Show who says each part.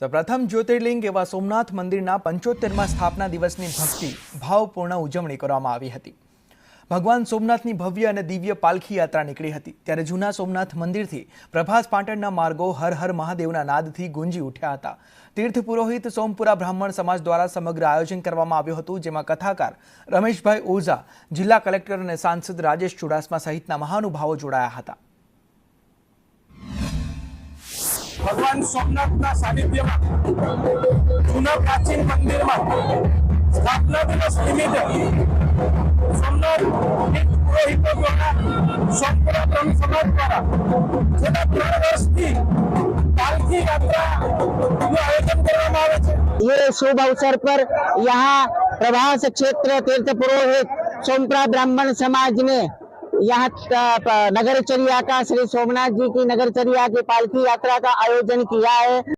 Speaker 1: તો પ્રથમ જ્યોતિર્લિંગ એવા સોમનાથ મંદિરના 75મા સ્થાપના દિવસની ભક્તિ ભાવપૂર્ણ ઉજવણી કરવામાં આવી હતી। ભગવાન સોમનાથની ભવ્ય અને દિવ્ય પાલખી યાત્રા નીકળી હતી ત્યારે જૂના સોમનાથ મંદિરથી પ્રભાસ પાટણના માર્ગો હર હર મહાદેવના નાદથી ગુંજી ઉઠ્યા હતા। તીર્થ પુરોહિત સોમપુરા બ્રાહ્મણ સમાજ દ્વારા સમગ્ર આયોજન કરવામાં આવ્યું હતું, જેમાં કથાકાર રમેશભાઈ ઓઝા, જિલ્લા કલેક્ટર અને સાંસદ રાજેશ ચુડાસમા સહિતના મહાનુભાવો જોડાયા હતા।
Speaker 2: भगवान सोमनाथ सानिध्य में जूना प्राचीन मंदिर में स्थापना दिवस निमित्ते सोमनाथ पुरोहितों द्वारा सोमपुरा ब्रह्म समाज द्वारा छेल्ला 3 वर्षथी पालकी यात्रा आयोजन करवामां आवे छे।
Speaker 3: ये शुभ अवसर पर यहाँ प्रभास क्षेत्र तीर्थ पुरोहित सोमपुरा ब्राह्मण समाज ने यहाँ नगरचर्या का श्री सोमनाथ जी की नगरचर्या की पालकी यात्रा का आयोजन किया है।